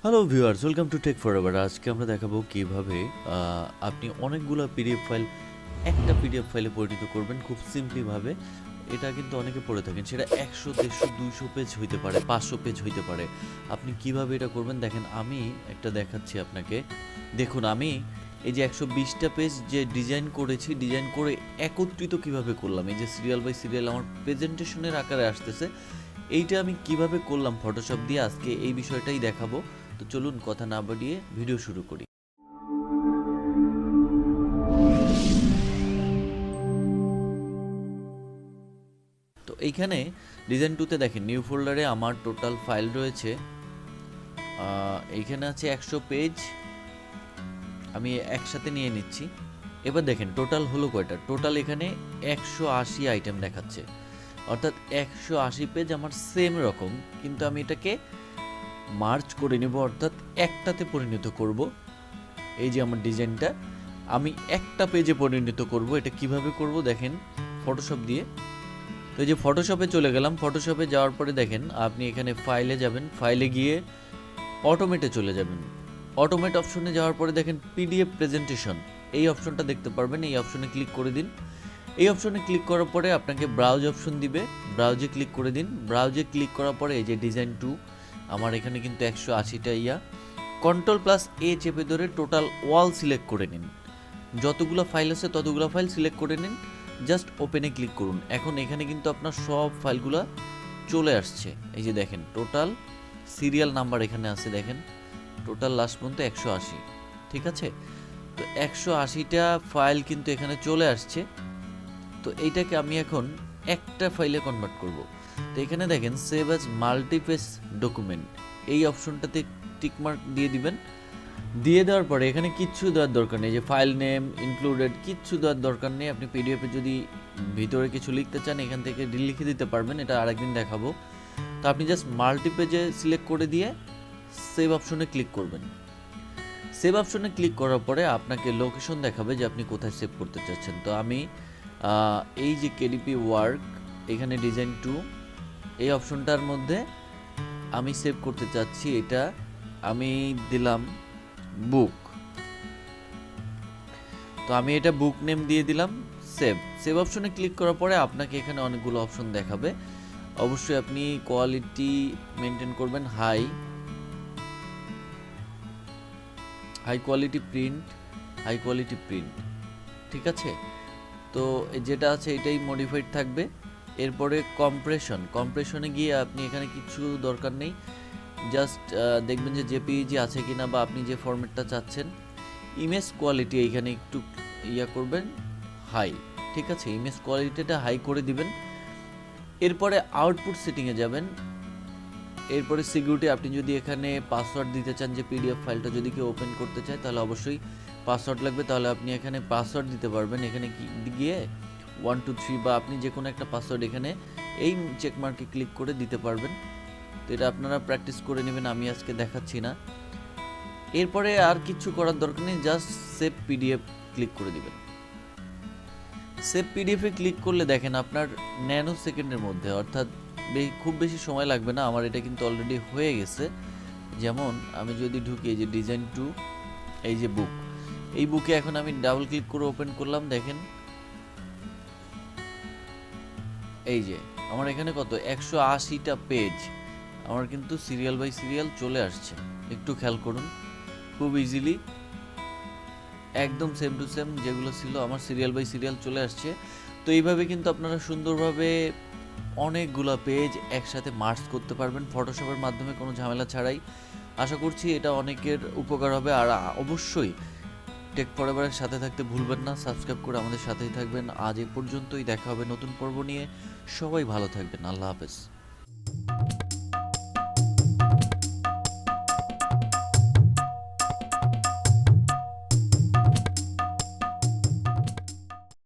Hello viewers, welcome to Tech Forever. আজকে আমরা দেখাবো কিভাবে আপনি অনেকগুলো পিডিএফ ফাইল একটা পিডিএফ ফাইলে পরিণত করবেন খুব সিম্পলিভাবে। এটা কিন্তু অনেকে পড়ে থাকেন, সেটা 100, 150, 200 পেজ হইতে পারে, 500 পেজ হইতে পারে। আপনি কিভাবে এটা করবেন দেখেন, আমি একটা দেখাচ্ছি আপনাকে। দেখুন, আমি এই যে 120টা পেজ যে ডিজাইন করেছি, ডিজাইন করে একত্রিত কিভাবে করলাম, এই যে সিরিয়াল বাই সিরিয়াল আমার প্রেজেন্টেশনের আকারে আসতেছে, এইটা আমি কিভাবে করলাম ফটোশপ দিয়ে, আজকে এই বিষয়টাই দেখাবো। তো চলুন কথা না বাড়িয়ে ভিডিও শুরু করি। তো এইখানে ডিজাইন 2তে দেখেন, নিউ ফোল্ডারে আমার টোটাল ফাইল রয়েছে, এইখানে আছে 100 পেজ। আমি একসাথে নিয়ে নিচ্ছি। এবার দেখেন টোটাল হলো কয়টা। টোটাল এখানে 180 আইটেম দেখাচ্ছে, অর্থাৎ 180 পেজ আমার সেম রকম, কিন্তু আমি এটাকে মার্চ করে নেব, অর্থাৎ একটাতে পরিণত করব। এই যে আমার ডিজাইনটা আমি একটা পেজে পরিণত করব। এটা কিভাবে করব দেখেন, ফটোশপ দিয়ে। তো এই যে ফটোশপে চলে গেলাম। ফটোশপে যাওয়ার পরে দেখেন আপনি এখানে ফাইলে যাবেন, ফাইলে গিয়ে অটোমেটে চলে যাবেন। অটোমেট অপশনে যাওয়ার পরে দেখেন পিডিএফ প্রেজেন্টেশন, এই অপশনটা দেখতে পারবেন। এই অপশনে ক্লিক করে দিন। এই অপশনে ক্লিক করার পরে আপনাকে ব্রাউজ অপশন দিবে, ব্রাউজে ক্লিক করে দিন। ব্রাউজে ক্লিক করার পরে এই যে ডিজাইন 2 আমার এখানে কিন্তু 180টা কন্ট্রোল+A চেপে ধরে টোটাল ওয়াল সিলেক্ট করে নিন। যতগুলো ফাইল আছে ততগুলো ফাইল সিলেক্ট করে নিন, জাস্ট ওপেনে ক্লিক করুন। এখন এখানে কিন্তু আপনার সব ফাইলগুলো চলে আসছে। এই যে দেখেন টোটাল সিরিয়াল নাম্বার এখানে আছে, দেখেন টোটাল লাস্ট পর্যন্ত 180। ঠিক আছে, তো 180টা ফাইল কিন্তু এখানে চলে আসছে। তো এইটাকে আমি এখন একটা ফাইলে কনভার্ট করব। তো এখানে দেখেন সেভ অ্যাজ মাল্টিপেজ ডকুমেন্ট, এই অপশনটাতে টিকমার্ক দিয়ে দিবেন। দিয়ে দেওয়ার পরে এখানে কিচ্ছু দেওয়ার দরকার নেই, যে ফাইল নেম ইনক্লুডেড কিচ্ছু দেওয়ার দরকার নেই। আপনি পিডিএফে যদি ভিতরে কিছু লিখতে চান এখান থেকে লিখে দিতে পারবেন, এটা আরেকদিন দেখাবো। তো আপনি জাস্ট মাল্টিপেজে সিলেক্ট করে দিয়ে সেভ অপশনে ক্লিক করবেন। সেভ অপশনে ক্লিক করার পরে আপনাকে লোকেশন দেখাবে যে আপনি কোথায় সেভ করতে চাচ্ছেন। তো আমি এই যে কেডিপি ওয়ার্ক, এখানে ডিজাইন 2 এই অপশনটার মধ্যে আমি সেভ করতে চাচ্ছি। এটা আমি দিলাম বুক। তো আমি এটা বুক নেম দিয়ে দিলাম। সেভ অপশনে ক্লিক করার পরে আপনাকে এখানে অনেকগুলো অপশন দেখাবে। অবশ্যই আপনি কোয়ালিটি মেনটেন করবেন, হাই কোয়ালিটি প্রিন্ট, ঠিক আছে। তো যেটা আছে এটাই মডিফাইড থাকবে। এরপরে কম্প্রেশনে গিয়ে আপনি এখানে কিছু দরকার নেই, জাস্ট দেখবেন যে জেপিইজি আছে কিনা বা আপনি যে ফরম্যাটটা চাচ্ছেন। ইমেজ কোয়ালিটি এইখানে একটু করবেন হাই, ঠিক আছে, ইমেজ কোয়ালিটিটা হাই করে দিবেন। এরপরে আউটপুট সেটিংয়ে যাবেন। এরপরে সিকিউরিটি, আপনি যদি এখানে পাসওয়ার্ড দিতে চান, যে পিডিএফ ফাইলটা যদি কেউ ওপেন করতে চায় তাহলে অবশ্যই পাসওয়ার্ড লাগবে, তাহলে আপনি এখানে পাসওয়ার্ড দিতে পারবেন। এখানে গিয়ে 1 2 3 বা আপনি যে কোনো একটা পাসওয়ার্ড এখানে এই চেকমার্কে ক্লিক করে দিতে পারবেন। তো এটা আপনারা প্র্যাকটিস করে নেবেন, আমি আজকে দেখাচ্ছি না। এরপরে আর কিছু করার দরকার নেই, জাস্ট সেভ পিডিএফ ক্লিক করে দিবেন। সেভ পিডিএফে ক্লিক করলে দেখেন আপনার ন্যানো সেকেন্ডের মধ্যে, অর্থাৎ খুব বেশি সময় লাগবে না। আমার এটা কিন্তু অলরেডি হয়ে গেছে। যেমন আমি যদি ঢুকি এই যে ডিজাইন 2, এই যে বুক, এই বুকে এখন আমি ডাবল ক্লিক করে ওপেন করলাম। দেখেন এই যে আমার এখানে কত 180টা পেজ আমার কিন্তু সিরিয়াল বাই সিরিয়াল চলে আসছে। একটু খেয়াল করুন, খুব ইজিলি একদম সেম টু সেম যেগুলো ছিল আমার সিরিয়াল বাই সিরিয়াল চলে আসছে। তো এইভাবে কিন্তু আপনারা সুন্দরভাবে অনেকগুলো পেজ একসাথে মার্জ করতে পারবেন ফটোশপের মাধ্যমে, কোনো ঝামেলা ছাড়াই। আশা করছি এটা অনেকের উপকার হবে। আর অবশ্যই টেক ফরএভারের সাথে থাকতে ভুলবেন না, সাবস্ক্রাইব করে আমাদের সাথেই থাকবেন। আজ এ পর্যন্তই, দেখা হবে নতুন পর্ব নিয়ে। সবাই ভালো থাকবেন, আল্লাহ হাফেজ।